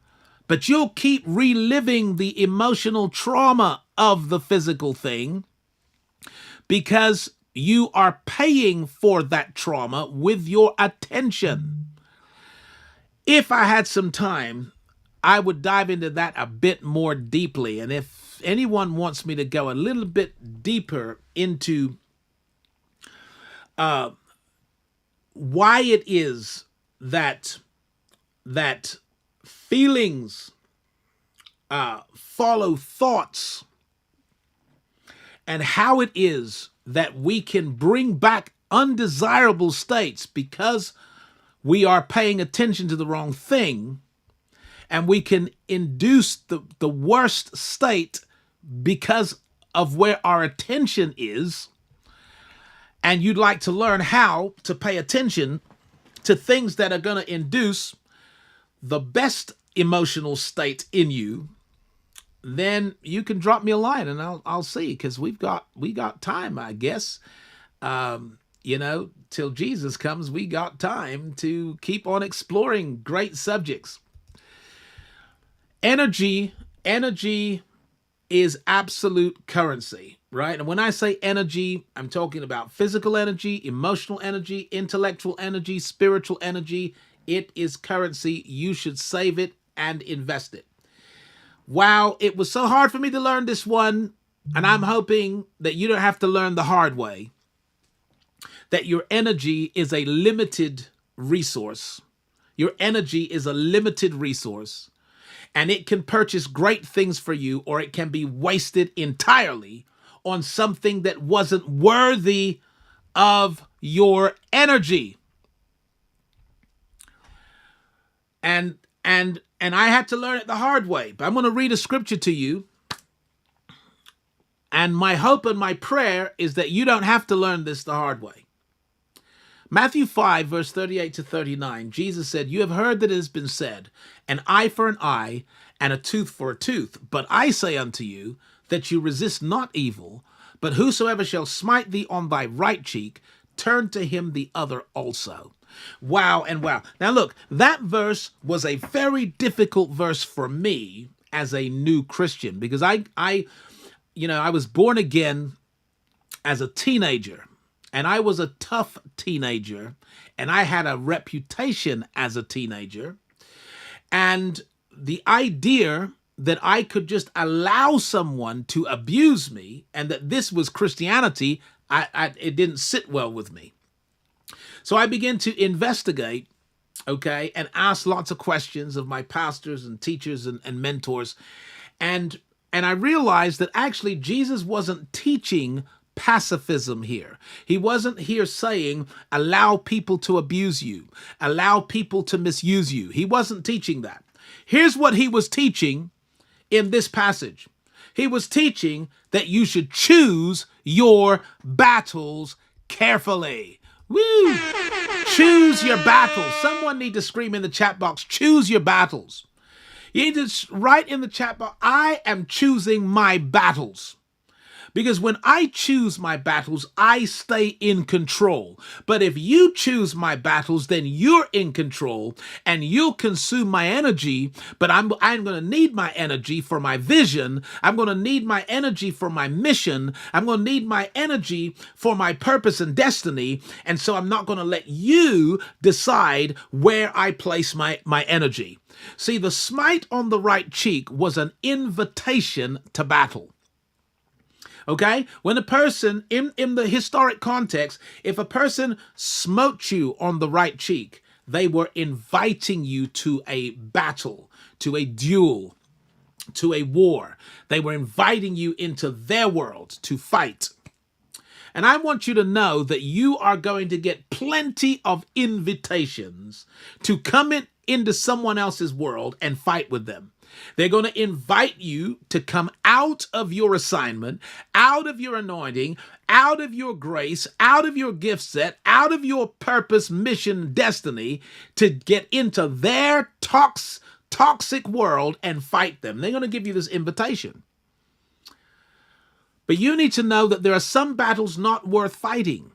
but you'll keep reliving the emotional trauma of the physical thing because you are paying for that trauma with your attention. If I had some time, I would dive into that a bit more deeply. And if anyone wants me to go a little bit deeper into why it is that feelings follow thoughts, and how it is that we can bring back undesirable states because we are paying attention to the wrong thing, and we can induce the worst state because of where our attention is, and you'd like to learn how to pay attention to things that are going to induce the best emotional state in you, then you can drop me a line and I'll see, because we got time, I guess. Till Jesus comes, we got time to keep on exploring great subjects. Energy is absolute currency, right? And when I say energy, I'm talking about physical energy, emotional energy, intellectual energy, spiritual energy. It is currency. You should save it and invest it. Wow, it was so hard for me to learn this one, and I'm hoping that you don't have to learn the hard way, that your energy is a limited resource. Your energy is a limited resource, and it can purchase great things for you, or it can be wasted entirely on something that wasn't worthy of your energy. And I had to learn it the hard way. But I'm going to read a scripture to you. And my hope and my prayer is that you don't have to learn this the hard way. Matthew 5, verse 38 to 39, Jesus said, "You have heard that it has been said, an eye for an eye and a tooth for a tooth. But I say unto you that you resist not evil, but whosoever shall smite thee on thy right cheek, turn to him the other also." Wow and wow. Now look, that verse was a very difficult verse for me as a new Christian, because I was born again as a teenager, and I was a tough teenager, and I had a reputation as a teenager. And the idea that I could just allow someone to abuse me and that this was Christianity, it didn't sit well with me. So I began to investigate, okay, and ask lots of questions of my pastors and teachers and mentors. And I realized that actually Jesus wasn't teaching pacifism here. He wasn't here saying, allow people to abuse you, allow people to misuse you. He wasn't teaching that. Here's what he was teaching in this passage. He was teaching that you should choose your battles carefully. Woo! Choose your battles. Someone need to scream in the chat box, choose your battles. You need to write in the chat box, I am choosing my battles. Because when I choose my battles, I stay in control. But if you choose my battles, then you're in control and you'll consume my energy. But I'm going to need my energy for my vision. I'm going to need my energy for my mission. I'm going to need my energy for my purpose and destiny. And so I'm not going to let you decide where I place my energy. See, the smite on the right cheek was an invitation to battle. Okay, when a person in the historic context, if a person smote you on the right cheek, they were inviting you to a battle, to a duel, to a war. They were inviting you into their world to fight. And I want you to know that you are going to get plenty of invitations to come into someone else's world and fight with them. They're going to invite you to come out of your assignment, out of your anointing, out of your grace, out of your gift set, out of your purpose, mission, destiny, to get into their toxic world and fight them. They're going to give you this invitation. But you need to know that there are some battles not worth fighting.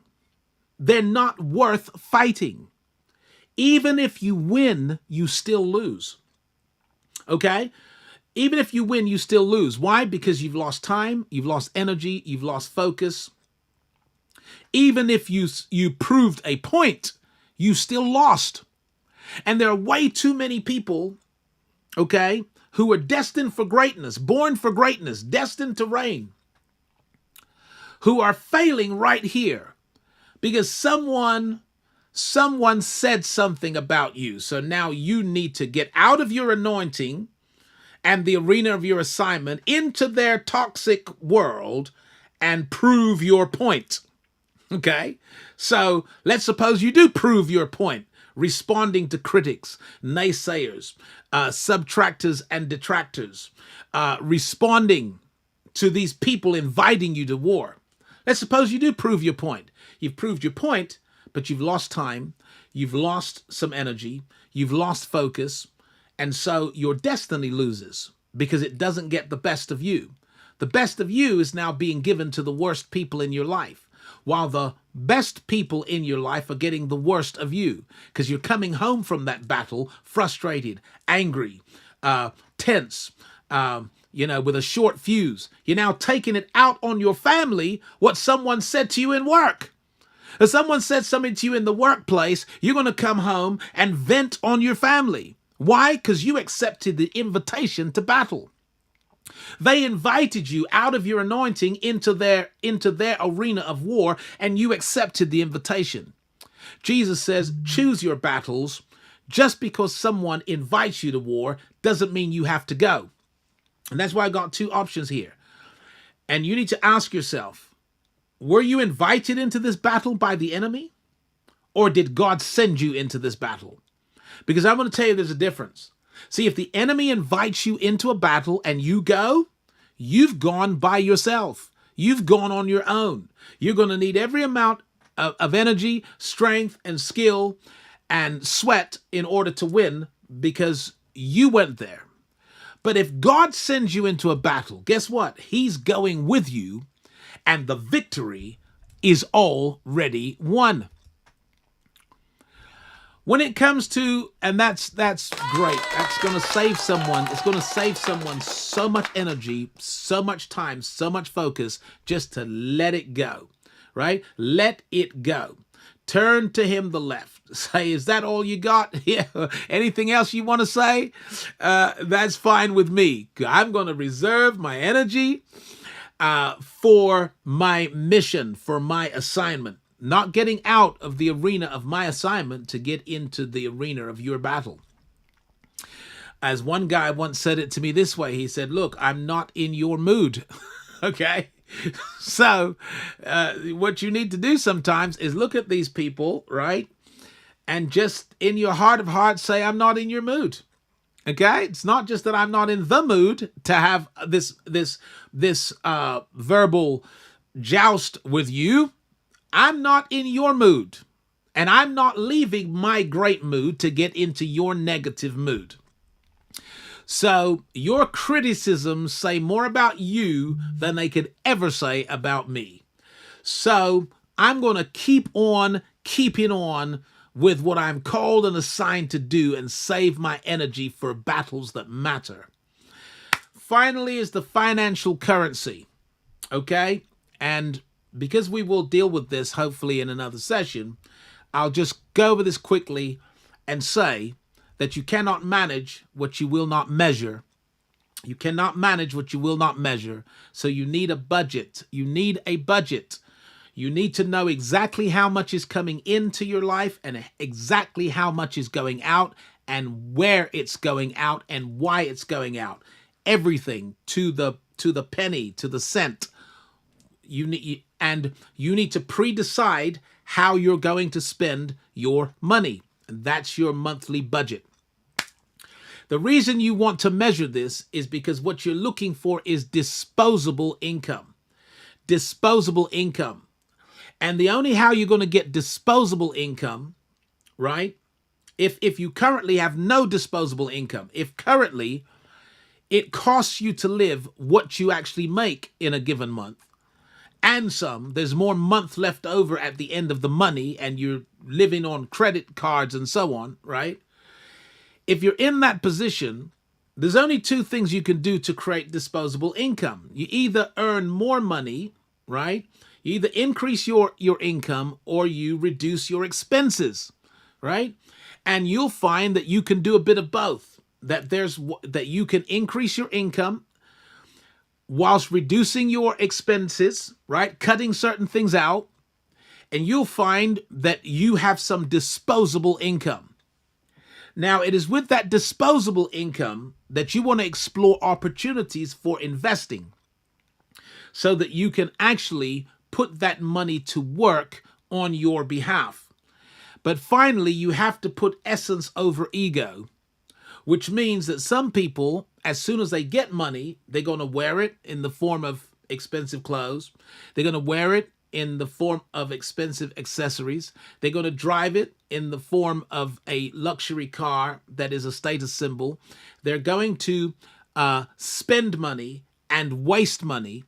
They're not worth fighting. Even if you win, you still lose. Okay? Even if you win, you still lose. Why? Because you've lost time, you've lost energy, you've lost focus. Even if you proved a point, you still lost. And there are way too many people, okay, who are destined for greatness, born for greatness, destined to reign, who are failing right here because someone said something about you. So now you need to get out of your anointing and the arena of your assignment into their toxic world and prove your point. Okay? So let's suppose you do prove your point, responding to critics, naysayers, subtractors and detractors, responding to these people inviting you to war. Let's suppose you do prove your point. You've proved your point, but you've lost time, you've lost some energy, you've lost focus, and so your destiny loses because it doesn't get the best of you. The best of you is now being given to the worst people in your life, while the best people in your life are getting the worst of you because you're coming home from that battle frustrated, angry, tense, with a short fuse. You're now taking it out on your family, what someone said to you in work. If someone said something to you in the workplace, you're going to come home and vent on your family. Why? Because you accepted the invitation to battle. They invited you out of your anointing into their arena of war, and you accepted the invitation. Jesus says, choose your battles. Just because someone invites you to war doesn't mean you have to go. And that's why I got two options here. And you need to ask yourself, were you invited into this battle by the enemy? Or did God send you into this battle? Because I'm going to tell you there's a difference. See, if the enemy invites you into a battle and you go, you've gone by yourself. You've gone on your own. You're going to need every amount of energy, strength, and skill and sweat in order to win because you went there. But if God sends you into a battle, guess what? He's going with you, and the victory is already won. When it comes to, and that's great. That's going to save someone. It's going to save someone so much energy, so much time, so much focus just to let it go, right? Let it go. turn to him the left. Say, is that all you got? Yeah. Anything else you want to say? That's fine with me. I'm going to reserve my energy for my mission, for my assignment, not getting out of the arena of my assignment to get into the arena of your battle. As one guy once said it to me this way, he said, look, I'm not in your mood. Okay. So what you need to do sometimes is look at these people, right? And just in your heart of hearts say, I'm not in your mood. Okay, it's not just that I'm not in the mood to have this verbal joust with you. I'm not in your mood, and I'm not leaving my great mood to get into your negative mood. So your criticisms say more about you than they could ever say about me. So I'm going to keep on keeping on with what I'm called and assigned to do and save my energy for battles that matter. Finally is the financial currency. Okay? And because we will deal with this hopefully in another session, I'll just go over this quickly and say that you cannot manage what you will not measure. You cannot manage what you will not measure. So you need a budget. You need a budget. You need to know exactly how much is coming into your life and exactly how much is going out and where it's going out and why it's going out. Everything to the penny, to the cent. You need to pre-decide how you're going to spend your money. And that's your monthly budget. The reason you want to measure this is because what you're looking for is disposable income. Disposable income. And the only how you're going to get disposable income, right? If you currently have no disposable income, if currently it costs you to live what you actually make in a given month, and there's more month left over at the end of the money, and you're living on credit cards and so on, right? If you're in that position, there's only two things you can do to create disposable income. You either earn more money, right? You either increase your income or you reduce your expenses, right? And you'll find that you can do a bit of both. That you can increase your income whilst reducing your expenses, right? Cutting certain things out. And you'll find that you have some disposable income. Now, it is with that disposable income that you want to explore opportunities for investing so that you can actually put that money to work on your behalf. But finally, you have to put essence over ego, which means that some people, as soon as they get money, they're going to wear it in the form of expensive clothes. They're going to wear it in the form of expensive accessories. They're going to drive it in the form of a luxury car that is a status symbol. They're going to spend money and waste money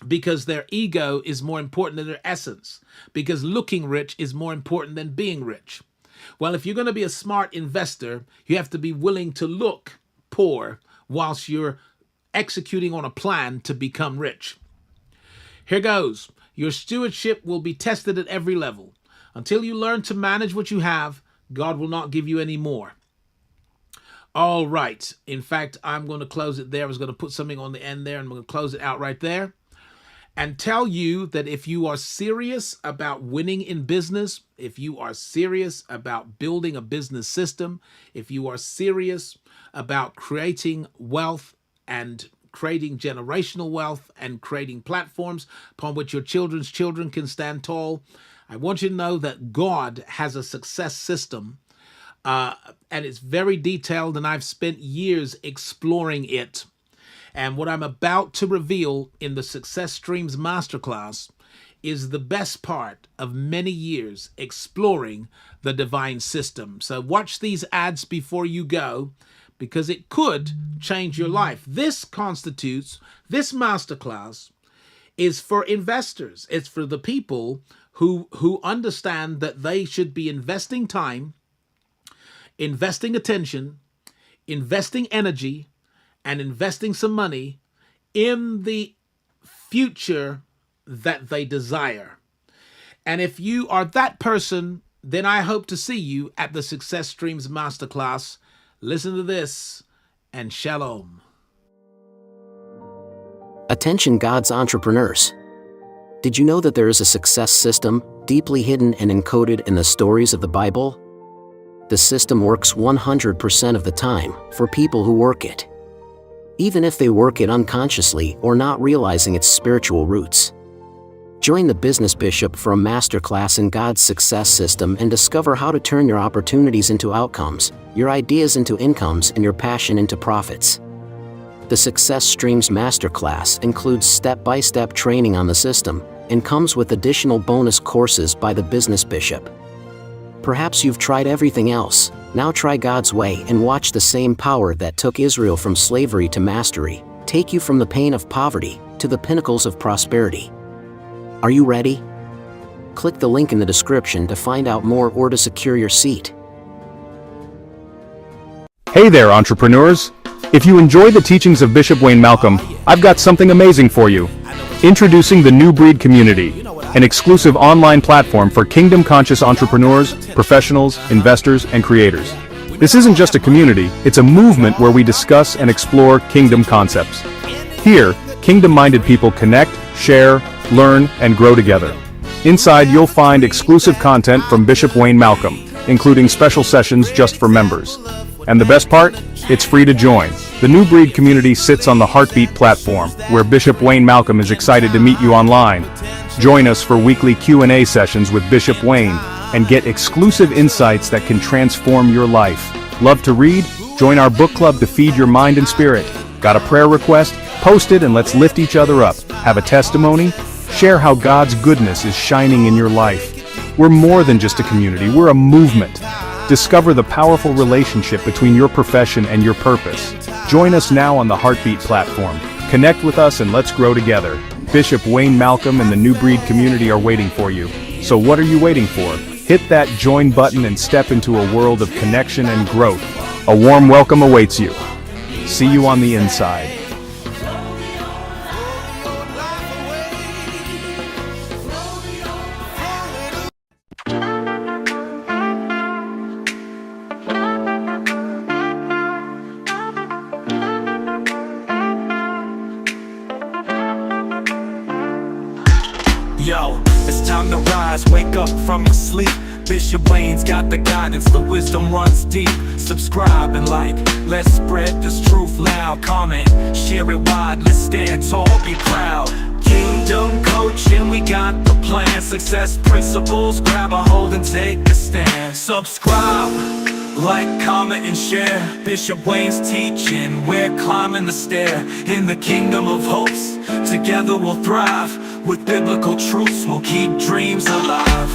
because their ego is more important than their essence, because looking rich is more important than being rich. Well, if you're going to be a smart investor, you have to be willing to look poor whilst you're executing on a plan to become rich. Here goes. Your stewardship will be tested at every level. Until you learn to manage what you have, God will not give you any more. All right. In fact, I'm going to close it there. I was going to put something on the end there, and I'm going to close it out right there and tell you that if you are serious about winning in business, if you are serious about building a business system, if you are serious about creating wealth and creating generational wealth and creating platforms upon which your children's children can stand tall, I want you to know that God has a success system, and it's very detailed, and I've spent years exploring it. And what I'm about to reveal in the Success Streams Masterclass is the best part of many years exploring the divine system. So watch these ads before you go, because it could change your life. This masterclass is for investors. It's for the people who understand that they should be investing time, investing attention, investing energy, and investing some money in the future that they desire. And if you are that person, then I hope to see you at the Success Streams Masterclass. Listen to this, and shalom. Attention God's entrepreneurs. Did you know that there is a success system deeply hidden and encoded in the stories of the Bible? The system works 100% of the time for people who work it, even if they work it unconsciously or not realizing its spiritual roots. Join the Business Bishop for a masterclass in God's success system and discover how to turn your opportunities into outcomes, your ideas into incomes, and your passion into profits. The Success Streams Masterclass includes step-by-step training on the system and comes with additional bonus courses by the Business Bishop. Perhaps you've tried everything else. Now try God's way and watch the same power that took Israel from slavery to mastery take you from the pain of poverty to the pinnacles of prosperity. Are you ready? Click the link in the description to find out more or to secure your seat. Hey there, entrepreneurs! If you enjoy the teachings of Bishop Wayne Malcolm, I've got something amazing for you. Introducing the New Breed Community, an exclusive online platform for kingdom-conscious entrepreneurs, professionals, investors, and creators. This isn't just a community, it's a movement where we discuss and explore kingdom concepts. Here, kingdom-minded people connect, share, learn, and grow together. Inside, you'll find exclusive content from Bishop Wayne Malcolm, including special sessions just for members. And the best part? It's free to join. The New Breed Community sits on the Heartbeat platform, where Bishop Wayne Malcolm is excited to meet you online. Join us for weekly Q&A sessions with Bishop Wayne and get exclusive insights that can transform your life. Love to read? Join our book club to feed your mind and spirit. Got a prayer request? Post it and let's lift each other up. Have a testimony? Share how God's goodness is shining in your life. We're more than just a community, we're a movement. Discover the powerful relationship between your profession and your purpose. Join us now on the Heartbeat platform. Connect with us and let's grow together. Bishop Wayne Malcolm and the New Breed Community are waiting for you. So what are you waiting for? Hit that join button and step into a world of connection and growth. A warm welcome awaits you. See you on the inside. Yo, it's time to rise, wake up from your sleep. Bishop Wayne's got the guidance, the wisdom runs deep. Subscribe and like, let's spread this truth loud. Comment, share it wide, let's stand tall, be proud. Kingdom coaching, we got the plan. Success principles, grab a hold and take a stand. Subscribe, like, comment, and share. Bishop Wayne's teaching, we're climbing the stair. In the kingdom of hopes, together we'll thrive. With biblical truths, we'll keep dreams alive.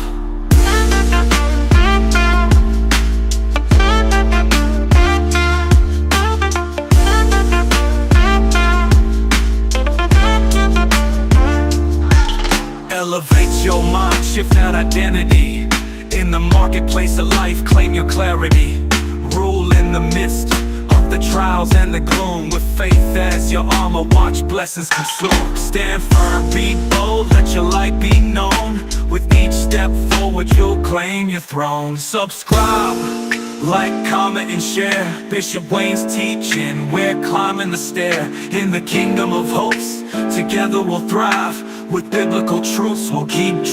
Elevate your mind, shift that identity. In the marketplace of life, claim your clarity. Rule in the midst of the trials and the gloom. With faith as your armor, watch blessings consume. Stand firm, be bold, let your light be known. With each step forward, you'll claim your throne. Subscribe, like, comment, and share. Bishop Wayne's teaching, we're climbing the stair. In the kingdom of hopes, together we'll thrive. With biblical truths, we'll keep dreaming.